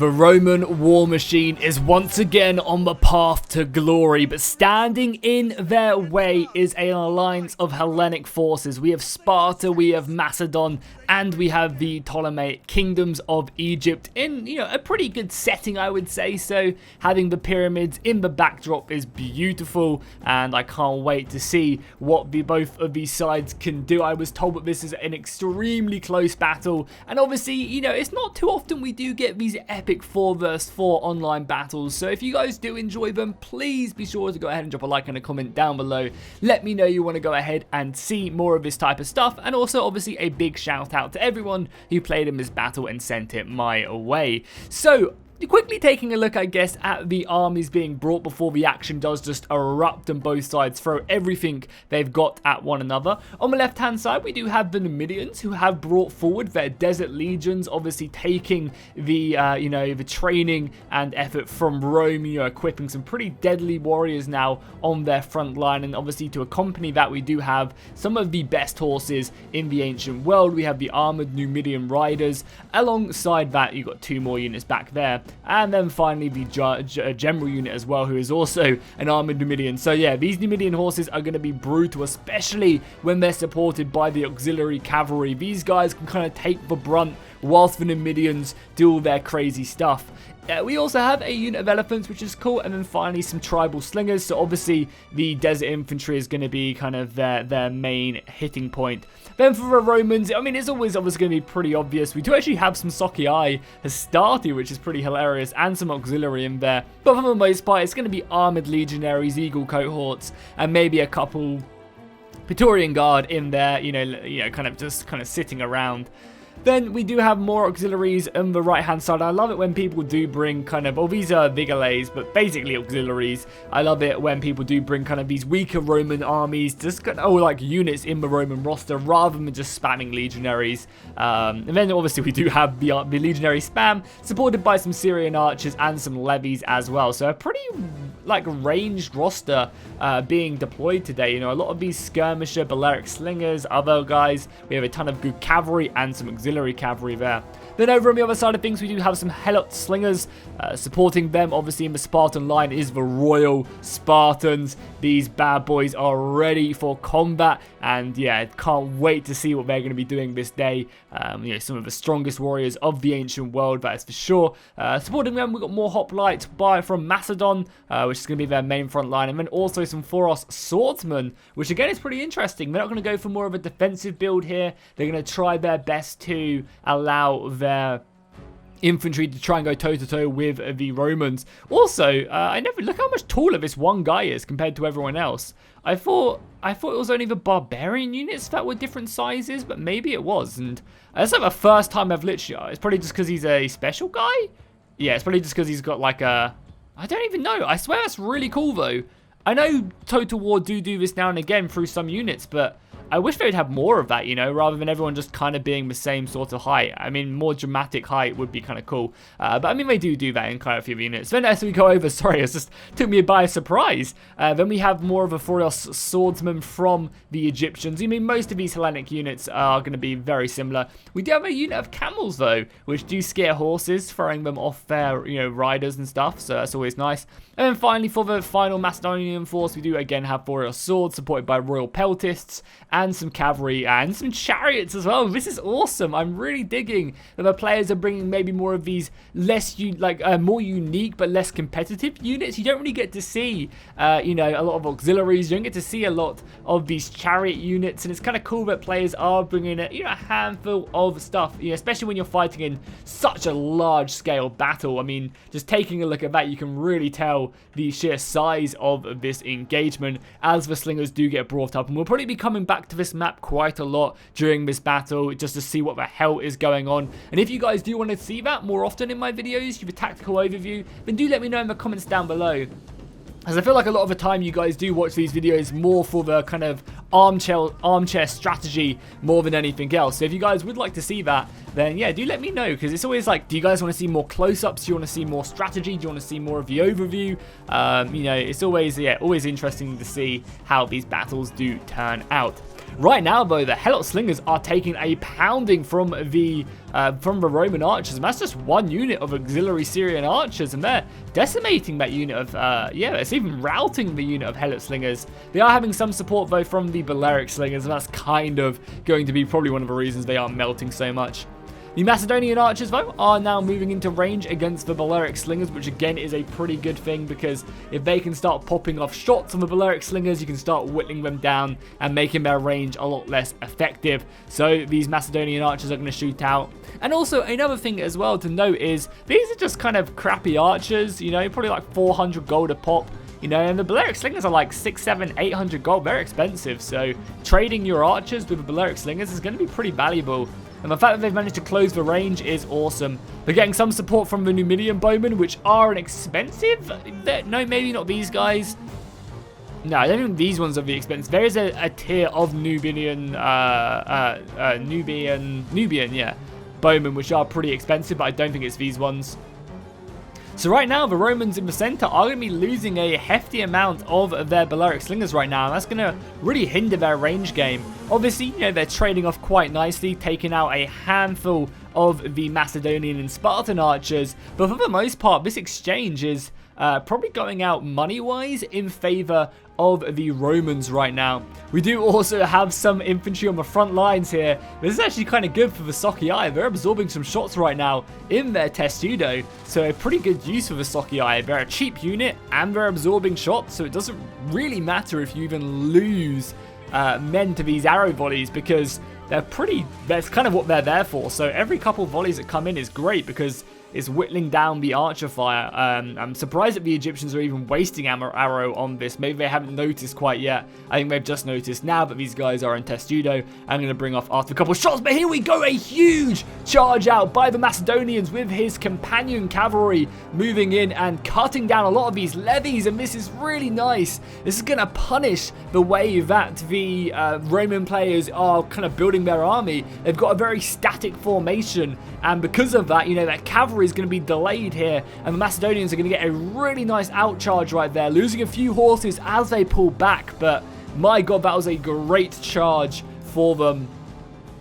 The Roman war machine is once again on the path to glory, but standing in their way is an alliance of Hellenic forces. We have Sparta, we have Macedon, and we have the Ptolemaic kingdoms of Egypt in, a pretty good setting, I would say. So having the pyramids in the backdrop is beautiful, and I can't wait to see what both of these sides can do. I was told that this is an extremely close battle, and obviously, it's not too often we do get these epic 4 vs 4 online battles. So if you guys do enjoy them, please be sure to go ahead and drop a like and a comment down below. Let me know you want to go ahead and see more of this type of stuff, and also obviously a big shout out to everyone who played in this battle and sent it my way. So quickly taking a look, I guess, at the armies being brought before the action does just erupt and both sides throw everything they've got at one another. On the left-hand side, we do have the Numidians, who have brought forward their desert legions, obviously taking the, the training and effort from Rome, equipping some pretty deadly warriors now on their front line. And obviously to accompany that, we do have some of the best horses in the ancient world. We have the armored Numidian riders. Alongside that, you've got 2 more units back there. And then finally the general unit as well, who is also an armored Numidian. So yeah, these Numidian horses are going to be brutal, especially when they're supported by the auxiliary cavalry. These guys can kind of take the brunt whilst the Numidians do all their crazy stuff. We also have a unit of elephants, which is cool, and then finally some tribal slingers. So obviously the desert infantry is going to be kind of their main hitting point. Then for the Romans, I mean, it's always going to be pretty obvious. We do actually have some Socii Hastati, which is pretty hilarious, and some auxiliary in there. But for the most part, it's going to be armored legionaries, eagle cohorts, and maybe a couple Praetorian Guard in there, kind of sitting around. Then we do have more auxiliaries on the right hand side. I love it when people do bring these are Vigiles, but basically auxiliaries. I love it when people do bring kind of these weaker Roman armies, just like units in the Roman roster, rather than just spamming legionaries. And then obviously we do have the legionary spam, supported by some Syrian archers and some levies as well. So a pretty ranged roster being deployed today. A lot of these skirmisher, Balearic slingers, other guys. We have a ton of good cavalry and some auxiliary cavalry there. Then over on the other side of things, we do have some Helot slingers. Supporting them, obviously, in the Spartan line is the Royal Spartans. These bad boys are ready for combat, and yeah, can't wait to see what they're going to be doing this day. Some of the strongest warriors of the ancient world, that is for sure. Supporting them, we've got more hoplites from Macedon, which is going to be their main front line, and then also some Foros swordsmen, which again is pretty interesting. They're not going to go for more of a defensive build here. They're going to try their best to allow their infantry to try and go toe-to-toe with the Romans. Also, look how much taller this one guy is compared to everyone else. I thought it was only the barbarian units that were different sizes, but maybe it was. And that's like the first time I've literally... It's probably just because he's a special guy? Yeah, it's probably just because he's got like a... I don't even know. I swear that's really cool, though. I know Total War do this now and again through some units, but I wish they'd have more of that, rather than everyone just kind of being the same sort of height. I mean, more dramatic height would be kind of cool. But I mean, they do that in quite a few units. Then as we go over, sorry, it just took me by surprise. Then we have more of a Foros swordsman from the Egyptians. I mean, most of these Hellenic units are going to be very similar. We do have a unit of camels, though, which do scare horses, throwing them off their, riders and stuff. So that's always nice. And then finally, for the final Macedonian force, we do again have Foros swords, supported by royal peltists, and some cavalry and some chariots as well. This is awesome. I'm really digging that the players are bringing maybe more of these more unique but less competitive units. You don't really get to see, a lot of auxiliaries. You don't get to see a lot of these chariot units, and it's kind of cool that players are bringing a handful of stuff, especially when you're fighting in such a large-scale battle. I mean, just taking a look at that, you can really tell the sheer size of this engagement as the slingers do get brought up, and we'll probably be coming back to this map quite a lot during this battle just to see what the hell is going on. And if you guys do want to see that more often in my videos, give a tactical overview, then do let me know in the comments down below, as I feel like a lot of the time you guys do watch these videos more for the kind of armchair strategy more than anything else. So if you guys would like to see that, then yeah, do let me know, because it's always like, do you guys want to see more close-ups? Do you want to see more strategy? Do you want to see more of the overview? It's always interesting to see how these battles do turn out. Right now, though, the Helot Slingers are taking a pounding from the Roman archers, and that's just one unit of auxiliary Syrian archers, and they're decimating that unit of, yeah, it's even routing the unit of Helot Slingers. They are having some support, though, from the Balearic Slingers, and that's kind of going to be probably one of the reasons they are melting so much. The Macedonian archers, though, are now moving into range against the Balearic Slingers, which again is a pretty good thing, because if they can start popping off shots on the Balearic Slingers, you can start whittling them down and making their range a lot less effective. So these Macedonian archers are going to shoot out. And also, another thing as well to note is, these are just kind of crappy archers, you know, probably like 400 gold a pop. You know, and the Balearic Slingers are like 600, 700, 800 gold, very expensive. So trading your archers with the Balearic Slingers is going to be pretty valuable. And the fact that they've managed to close the range is awesome. They're getting some support from the Numidian bowmen, which are an expensive. No, maybe not these guys. No, I don't think these ones are the expensive. There is a tier of Nubian, yeah, bowmen, which are pretty expensive, but I don't think it's these ones. So right now, the Romans in the center are going to be losing a hefty amount of their Balearic Slingers right now, and that's going to really hinder their range game. Obviously, you know, they're trading off quite nicely, taking out a handful of the Macedonian and Spartan archers, but for the most part, this exchange is probably going out money-wise in favor of the Romans right now. We do also have some infantry on the front lines here. This is actually kind of good for the Socii. They're absorbing some shots right now in their Testudo, so a pretty good use for the Socii. They're a cheap unit and they're absorbing shots, so it doesn't really matter if you even lose men to these arrow volleys, because that's kind of what they're there for. So every couple of volleys that come in is great, because it's whittling down the archer fire. I'm surprised that the Egyptians are even wasting arrow on this. Maybe they haven't noticed quite yet. I think they've just noticed now that these guys are in Testudo. I'm going to bring off after a couple of shots, but here we go. A huge charge out by the Macedonians with his companion cavalry moving in and cutting down a lot of these levies, and this is really nice. This is going to punish the way that the Roman players are kind of building their army. They've got a very static formation, and because of that, you know, that cavalry is going to be delayed here, and the Macedonians are going to get a really nice outcharge right there, losing a few horses as they pull back, but my god, that was a great charge for them,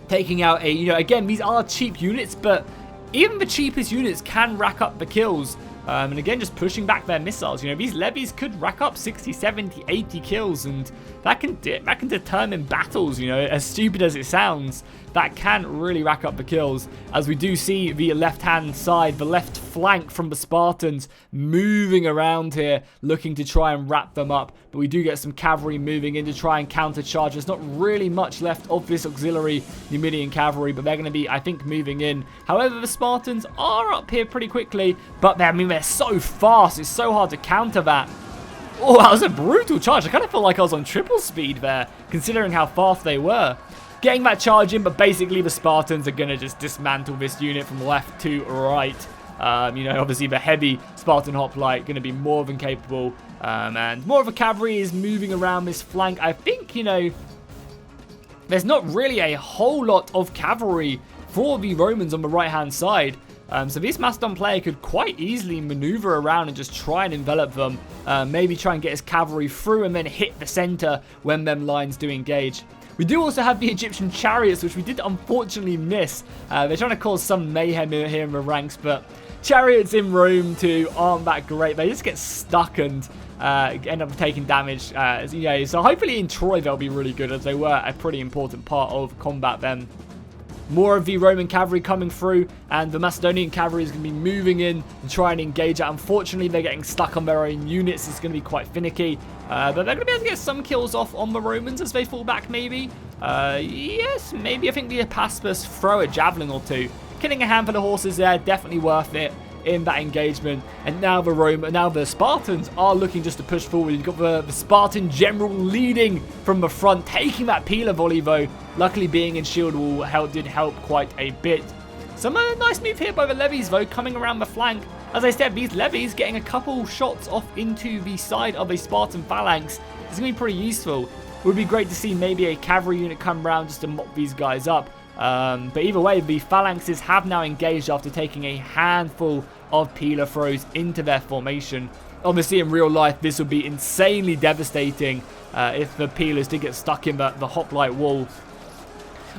taking out a, you know, again, these are cheap units, but even the cheapest units can rack up the kills. And again, just pushing back their missiles. You know, these levies could rack up 60, 70, 80 kills, and that can determine battles, you know, as stupid as it sounds. That can really rack up the kills, as we do see the left-hand side, the left flank from the Spartans moving around here, looking to try and wrap them up. But we do get some cavalry moving in to try and countercharge. There's not really much left of this auxiliary Numidian cavalry, but they're going to be, I think, moving in. However, the Spartans are up here pretty quickly, but they're so fast. It's so hard to counter that. Oh, that was a brutal charge. I kind of felt like I was on triple speed there, considering how fast they were. Getting that charge in, but basically the Spartans are going to just dismantle this unit from left to right. You know, obviously the heavy Spartan hoplite going to be more than capable. And more of a cavalry is moving around this flank. I think, you know, there's not really a whole lot of cavalry for the Romans on the right-hand side. So this Macedon player could quite easily maneuver around and just try and envelop them. Maybe try and get his cavalry through and then hit the center when them lines do engage. We do also have the Egyptian chariots, which we did unfortunately miss. They're trying to cause some mayhem here in the ranks, but chariots in Rome too aren't that great. They just get stuck and end up taking damage. Yeah, so hopefully in Troy they'll be really good, as they were a pretty important part of combat then. More of the Roman cavalry coming through, and the Macedonian cavalry is going to be moving in and try and engage it. Unfortunately, they're getting stuck on their own units. It's going to be quite finicky, but they're going to be able to get some kills off on the Romans as they fall back, maybe. Yes, maybe. I think the Apaspus throw a javelin or two. Killing a handful of horses there, definitely worth it in that engagement. And now the Spartans are looking just to push forward. You've got the Spartan general leading from the front, taking that Pila volley though. Luckily being in shield wall did help quite a bit. Some nice move here by the levies though, coming around the flank. As I said, these levies getting a couple shots off into the side of a Spartan phalanx is going to be pretty useful. It would be great to see maybe a cavalry unit come around just to mop these guys up. But either way, the phalanxes have now engaged after taking a handful of Peeler throws into their formation. Obviously, in real life, this would be insanely devastating if the Peelers did get stuck in the hoplite wall.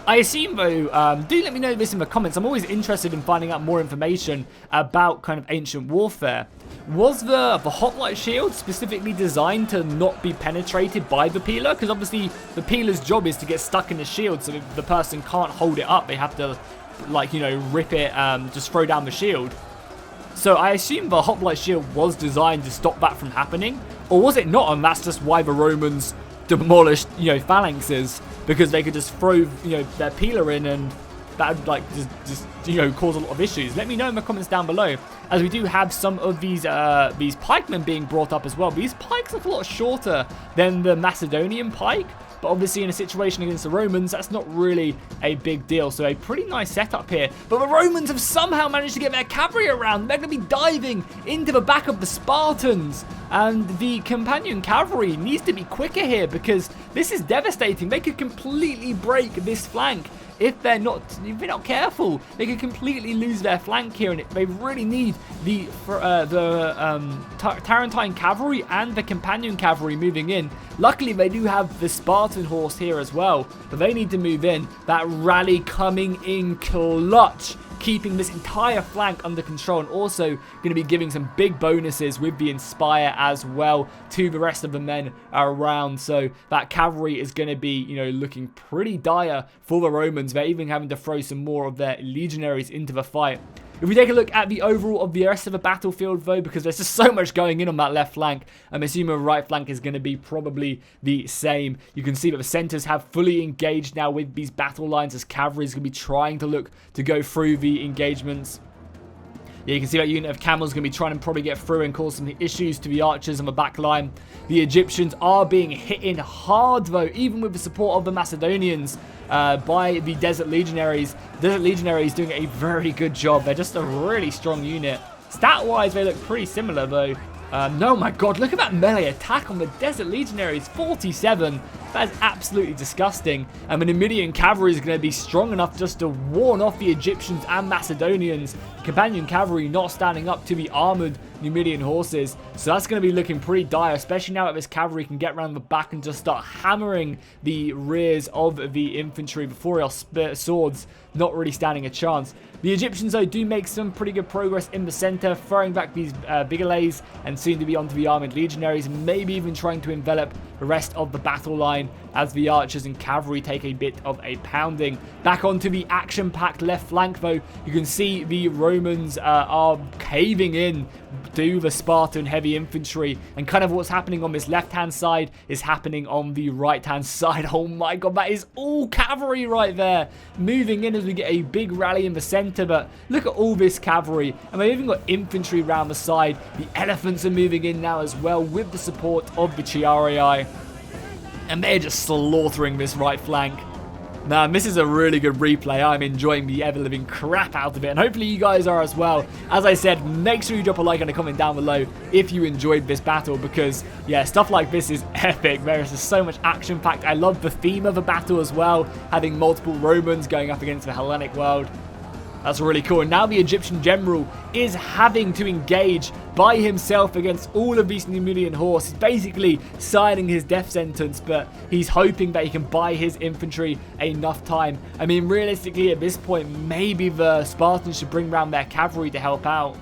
I assume, though, do let me know this in the comments. I'm always interested in finding out more information about kind of ancient warfare. Was the hoplite shield specifically designed to not be penetrated by the Peeler? Because obviously the Peeler's job is to get stuck in the shield, so if the person can't hold it up, they have to, like, you know, rip it, just throw down the shield. So I assume the hoplite shield was designed to stop that from happening, or was it not? And that's just why the Romans demolished, you know, phalanxes, because they could just throw, you know, their Peeler in, and that would, like, just you know, cause a lot of issues. Let me know in the comments down below, as we do have some of these pikemen being brought up as well. These pikes are a lot shorter than the Macedonian pike, but obviously in a situation against the Romans, that's not really a big deal. So a pretty nice setup here. But the Romans have somehow managed to get their cavalry around. They're going to be diving into the back of the Spartans. And the companion cavalry needs to be quicker here, because this is devastating. They could completely break this flank. If they're not careful, they could completely lose their flank here, and they really need the Tarentine cavalry and the companion cavalry moving in. Luckily, they do have the Spartan horse here as well, but they need to move in. That rally coming in clutch, keeping this entire flank under control, and also going to be giving some big bonuses with the Inspire as well to the rest of the men around. So that cavalry is going to be, you know, looking pretty dire for the Romans. They're even having to throw some more of their legionaries into the fight. If we take a look at the overall of the rest of the battlefield, though, because there's just so much going in on that left flank, I'm assuming the right flank is going to be probably the same. You can see that the centers have fully engaged now with these battle lines, as cavalry is going to be trying to look to go through the engagements. Yeah, you can see that unit of camels is going to be trying to probably get through and cause some issues to the archers on the back line. The Egyptians are being hit in hard, though, even with the support of the Macedonians by the Desert Legionaries. Desert Legionaries doing a very good job. They're just a really strong unit. Stat-wise, they look pretty similar, though. No, my God, look at that melee attack on the Desert Legionaries, 47. That is absolutely disgusting. And the Numidian cavalry is going to be strong enough just to warn off the Egyptians and Macedonians. The companion cavalry not standing up to the armored Numidian horses. So that's going to be looking pretty dire, especially now that this cavalry can get around the back and just start hammering the rears of the infantry. The Boreal swords not really standing a chance. The Egyptians, though, do make some pretty good progress in the center, throwing back these Bigelays and soon to be onto the armored legionaries, maybe even trying to envelop the rest of the battle line as the archers and cavalry take a bit of a pounding. Back onto the action-packed left flank, though, you can see the Romans are caving in to the Spartan heavy infantry, and kind of what's happening on this left-hand side is happening on the right-hand side. Oh my God, that is all cavalry right there, moving in as we get a big rally in the center. But look at all this cavalry, and they've even got infantry around the side. The elephants are moving in now as well with the support of the Chiarii, and they're just slaughtering this right flank. Man, this is a really good replay. I'm enjoying the ever-living crap out of it, and hopefully you guys are as well. As I said, make sure you drop a like and a comment down below if you enjoyed this battle, because, yeah, stuff like this is epic. There is just so much action-packed. I love the theme of the battle as well, having multiple Romans going up against the Hellenic world. That's really cool. And now the Egyptian general is having to engage by himself against all of these Numidian horse. He's basically signing his death sentence, but he's hoping that he can buy his infantry enough time. I mean, realistically, at this point, maybe the Spartans should bring around their cavalry to help out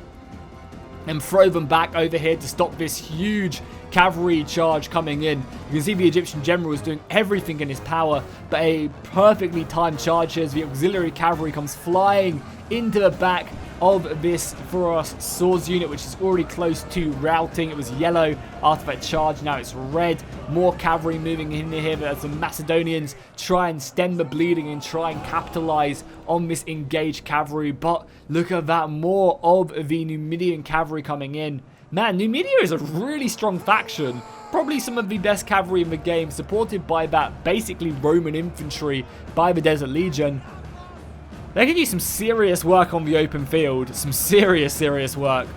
and throw them back over here to stop this huge cavalry charge coming in. You can see the Egyptian general is doing everything in his power, but a perfectly timed charge here as the auxiliary cavalry comes flying into the back of this Pharos swords unit, which is already close to routing. It was yellow after that charge, now it's red. More cavalry moving in here as the Macedonians try and stem the bleeding and try and capitalize on this engaged cavalry. But look at that, more of the Numidian cavalry coming in. Man, Numidia is a really strong faction. Probably some of the best cavalry in the game, supported by that basically Roman infantry by the Desert Legion. They can do some serious work on the open field. Some serious work.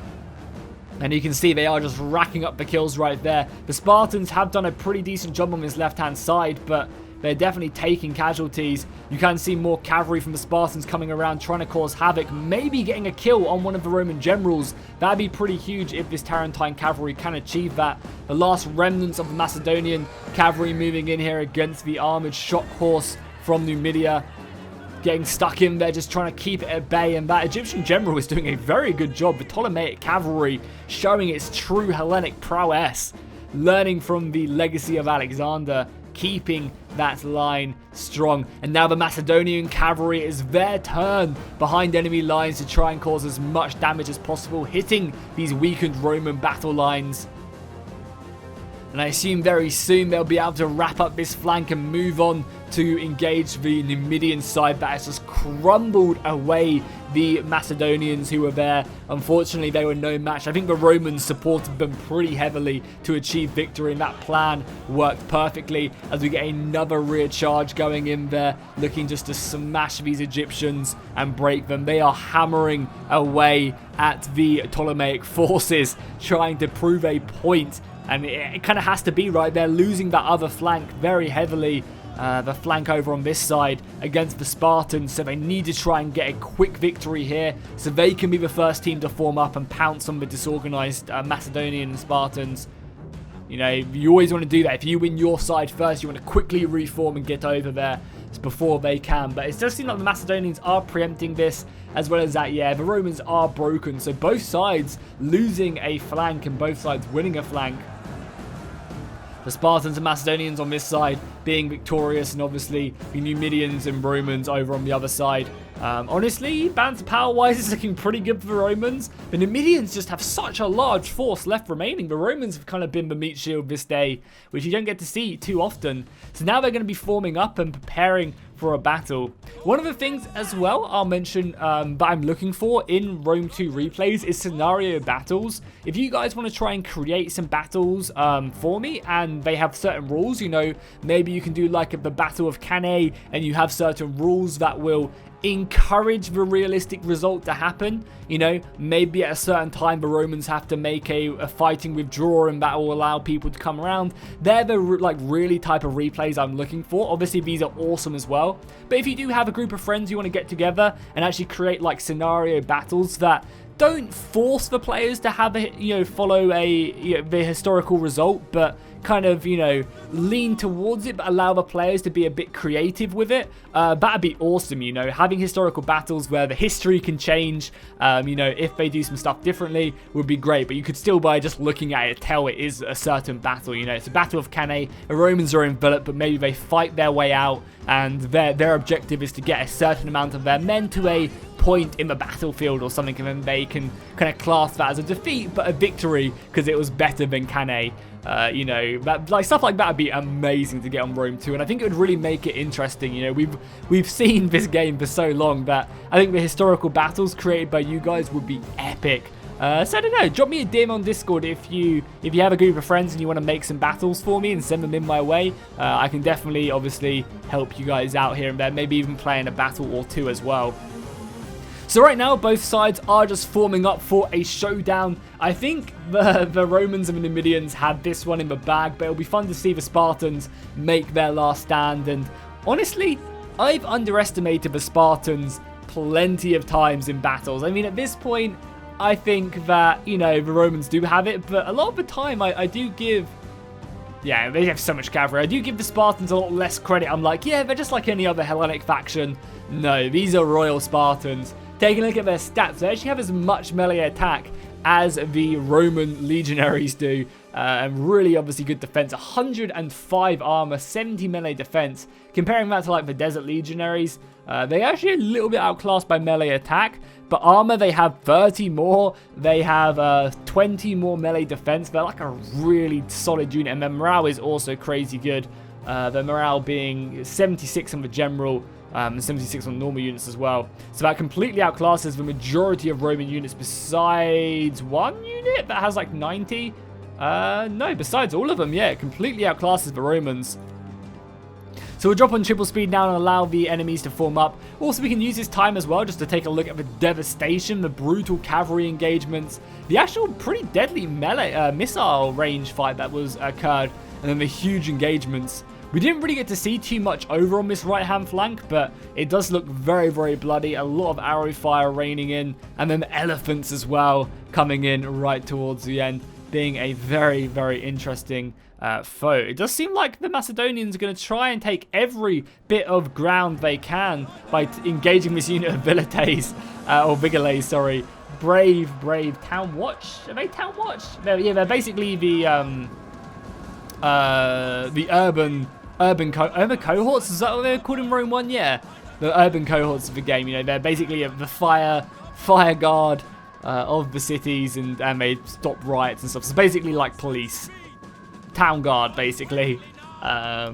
And you can see they are just racking up the kills right there. The Spartans have done a pretty decent job on this left-hand side, but They're definitely taking casualties. You can see more cavalry from the Spartans coming around, trying to cause havoc, maybe getting a kill on one of the Roman generals. That'd be pretty huge if this Tarentine cavalry can achieve that. The last remnants of the Macedonian cavalry moving in here against the armored shock horse from Numidia, getting stuck in there, just trying to keep it at bay. And that Egyptian general is doing a very good job. The Ptolemaic cavalry showing its true Hellenic prowess, learning from the legacy of Alexander, keeping that line strong. And now the Macedonian cavalry is their turn behind enemy lines to try and cause as much damage as possible, hitting these weakened Roman battle lines. And I assume very soon they'll be able to wrap up this flank and move on to engage the Numidian side that has just crumbled away the Macedonians who were there. Unfortunately, they were no match. I think the Romans supported them pretty heavily to achieve victory, and that plan worked perfectly as we get another rear charge going in there, looking just to smash these Egyptians and break them. They are hammering away at the Ptolemaic forces, trying to prove a point. And it kind of has to be, right? They're losing that other flank very heavily, the flank over on this side against the Spartans, so they need to try and get a quick victory here so they can be the first team to form up and pounce on the disorganized Macedonian and Spartans. You know, you always want to do that. If you win your side first, you want to quickly reform and get over there before they can. But it does seem like the Macedonians are preempting this, as well as that, yeah, the Romans are broken. So both sides losing a flank and both sides winning a flank. The Spartans and Macedonians on this side being victorious, and obviously the Numidians and Romans over on the other side. Honestly, banter power-wise, it's looking pretty good for the Romans. The Numidians just have such a large force left remaining. The Romans have kind of been the meat shield this day, which you don't get to see too often. So now they're going to be forming up and preparing for a battle. One of the things as well I'll mention that I'm looking for in Rome 2 replays is scenario battles. If you guys want to try and create some battles for me, and they have certain rules, you know, maybe you can do like the Battle of Cannae, and you have certain rules that will encourage the realistic result to happen. You know, maybe at a certain time the Romans have to make a fighting withdrawal, and that will allow people to come around. They're the like really type of replays I'm looking for. Obviously these are awesome as well, but if you do have a group of friends you want to get together and actually create like scenario battles that don't force the players to have a, you know, follow the historical result, but kind of, you know, lean towards it, but allow the players to be a bit creative with it, that'd be awesome. You know, having historical battles where the history can change, you know, if they do some stuff differently would be great, but you could still, by just looking at it, tell it is a certain battle. You know, it's a Battle of Cannae, the Romans are enveloped, but maybe they fight their way out, and their objective is to get a certain amount of their men to a point in the battlefield or something, and then they can kind of class that as a defeat but a victory because it was better than Cannae. You know, like stuff like that would be amazing to get on Rome 2, and I think it would really make it interesting. You know, we've seen this game for so long that I think the historical battles created by you guys would be epic. So I don't know, drop me a DM on Discord if you have a group of friends and you want to make some battles for me and send them in my way. I can definitely obviously help you guys out here and there, maybe even playing a battle or two as well. So right now, both sides are just forming up for a showdown. I think the Romans and the Numidians had this one in the bag, but it'll be fun to see the Spartans make their last stand. And honestly, I've underestimated the Spartans plenty of times in battles. I mean, at this point, I think that, you know, the Romans do have it, but a lot of the time I do give... Yeah, they have so much cavalry. I do give the Spartans a lot less credit. I'm like, yeah, they're just like any other Hellenic faction. No, these are royal Spartans. Taking a look at their stats, they actually have as much melee attack as the Roman legionaries do, and really obviously good defense. 105 armor, 70 melee defense. Comparing that to like the desert legionaries, they actually a little bit outclassed by melee attack, but armor they have 30 more. They have 20 more melee defense. They're like a really solid unit, and their morale is also crazy good. Their morale being 76 on the general, and 76 on normal units as well. So that completely outclasses the majority of Roman units, besides one unit that has like 90. No, besides all of them, yeah, it completely outclasses the Romans. So we'll drop on triple speed now and allow the enemies to form up. Also, we can use this time as well just to take a look at the devastation, the brutal cavalry engagements, the actual pretty deadly melee missile range fight that was occurred, and then the huge engagements We didn't really get to see too much over on this right-hand flank, but it does look very, very bloody. A lot of arrow fire raining in, and then the elephants as well coming in right towards the end, being a very, very interesting foe. It does seem like the Macedonians are going to try and take every bit of ground they can by engaging this unit of Vigiles, or Vigiles, sorry. Brave Town Watch. Are they Town Watch? They're basically the urban cohorts. Is that what they're called in Rome 1? Yeah, the urban cohorts of the game. You know, they're basically the fire guard of the cities, and they stop riots and stuff. So basically like police, town guard, basically.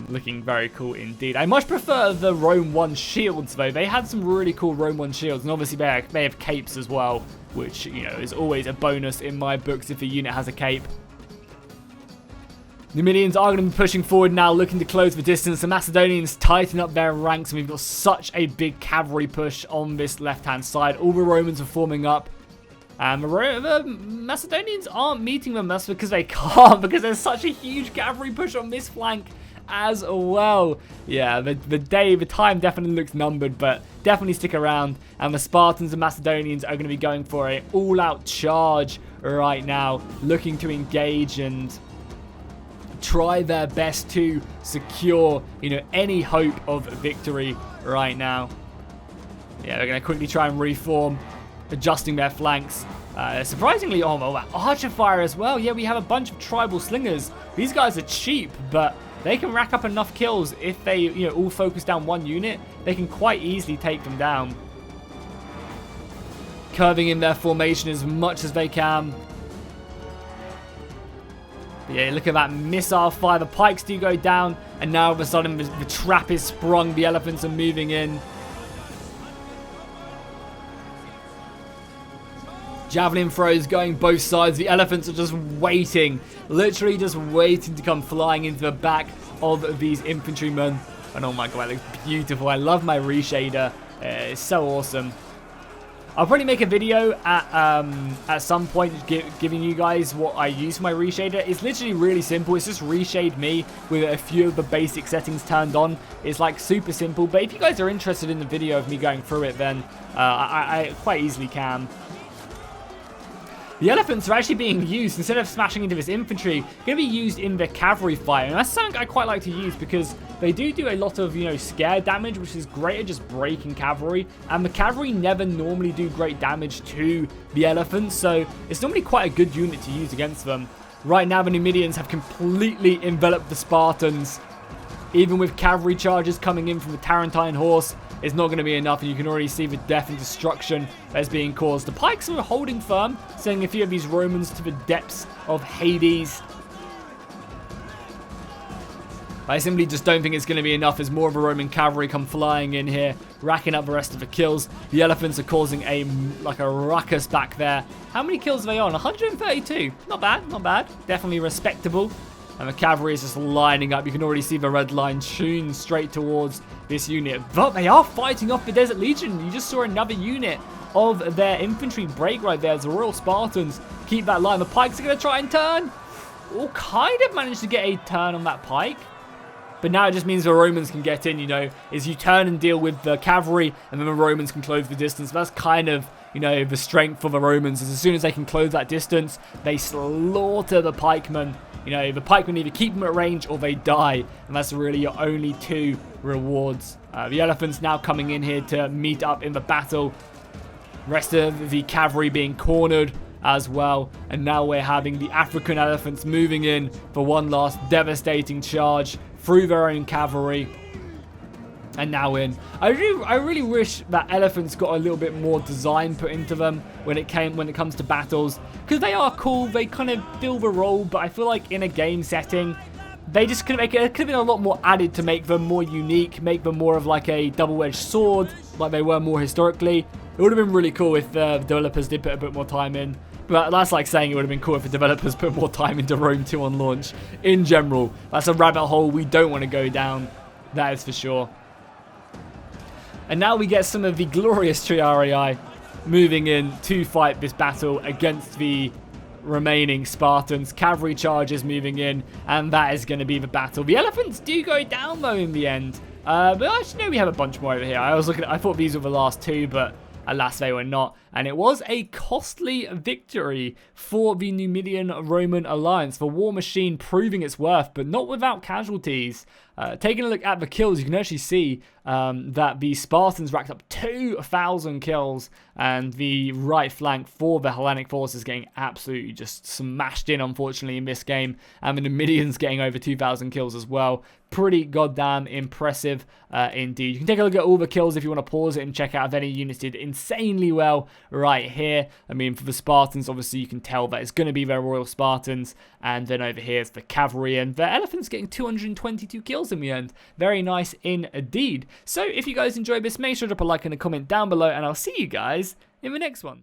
Looking very cool indeed. I much prefer the Rome 1 shields though. They had some really cool Rome 1 shields, and obviously they have capes as well, which, you know, is always a bonus in my books if a unit has a cape. The Numidians are going to be pushing forward now, looking to close the distance. The Macedonians tighten up their ranks, and we've got such a big cavalry push on this left-hand side. All the Romans are forming up. And the Macedonians aren't meeting them. That's because they can't, because there's such a huge cavalry push on this flank as well. Yeah, the time definitely looks numbered, but definitely stick around. And the Spartans and Macedonians are going to be going for an all-out charge right now, looking to engage and try their best to secure, you know, any hope of victory right now. Yeah, they're going to quickly try and reform, adjusting their flanks. Surprisingly, archer fire as well. Yeah, we have a bunch of tribal slingers. These guys are cheap, but they can rack up enough kills if they, you know, all focus down one unit. They can quite easily take them down. Curving in their formation as much as they can. But yeah, look at that missile fire. The pikes do go down, and now all of a sudden the trap is sprung. The elephants are moving in. Javelin throws going both sides. The elephants are just waiting, literally just waiting to come flying into the back of these infantrymen. And oh my god, it looks beautiful. I love my reshader. It's so awesome. I'll probably make a video at some point giving you guys what I use for my reshader. It's literally really simple. It's just reshade me with a few of the basic settings turned on. It's like super simple. But if you guys are interested in the video of me going through it, then I quite easily can. The elephants are actually being used, instead of smashing into this infantry, going to be used in the cavalry fire. And that's something I quite like to use because they do a lot of, you know, scare damage, which is great at just breaking cavalry. And the cavalry never normally do great damage to the elephants, so it's normally quite a good unit to use against them. Right now, the Numidians have completely enveloped the Spartans. Even with cavalry charges coming in from the Tarentine horse, it's not going to be enough, and you can already see the death and destruction that's being caused. The pikes are holding firm, sending a few of these Romans to the depths of Hades. I simply just don't think it's going to be enough as more of a Roman cavalry come flying in here, racking up the rest of the kills. The elephants are causing a ruckus back there. How many kills are they on? 132. Not bad, not bad. Definitely respectable. And the cavalry is just lining up. You can already see the red line tuned straight towards this unit. But they are fighting off the Desert Legion. You just saw another unit of their infantry break right there as the Royal Spartans keep that line. The pikes are going to try and turn. Oh, kind of managed to get a turn on that pike. But now it just means the Romans can get in, you know, is you turn and deal with the cavalry, and then the Romans can close the distance. That's kind of, you know, the strength for the Romans, is as soon as they can close that distance, they slaughter the pikemen. You know, the pikemen either keep them at range or they die, and that's really your only two rewards. The elephants now coming in here to meet up in the battle. Rest of the cavalry being cornered as well, and now we're having the African elephants moving in for one last devastating charge through their own cavalry. And now in. I really wish that elephants got a little bit more design put into them when it comes to battles, because they are cool. They kind of fill the role, but I feel like in a game setting, they just could have been a lot more added to make them more unique, make them more of like a double-edged sword, like they were more historically. It would have been really cool if the developers did put a bit more time in. But that's like saying it would have been cool if the developers put more time into Rome 2 on launch. In general, that's a rabbit hole we don't want to go down. That is for sure. And now we get some of the glorious Triarii moving in to fight this battle against the remaining Spartans. Cavalry charges moving in, and that is going to be the battle. The elephants do go down, though, in the end. But actually, no, we have a bunch more over here. I thought these were the last two, but alas, they were not. And it was a costly victory for the Numidian Roman alliance. The war machine proving its worth, but not without casualties. Taking a look at the kills, you can actually see that the Spartans racked up 2,000 kills, and the right flank for the Hellenic forces getting absolutely just smashed in, unfortunately, in this game. And the Numidians getting over 2,000 kills as well. Pretty goddamn impressive indeed. You can take a look at all the kills if you want to pause it and check out if any units did insanely well right here. I mean, for the Spartans, obviously you can tell that it's going to be their Royal Spartans, and then over here is the cavalry, and the elephants getting 222 kills in the end. Very nice indeed. So if you guys enjoyed this, make sure to drop a like and a comment down below, and I'll see you guys in the next one.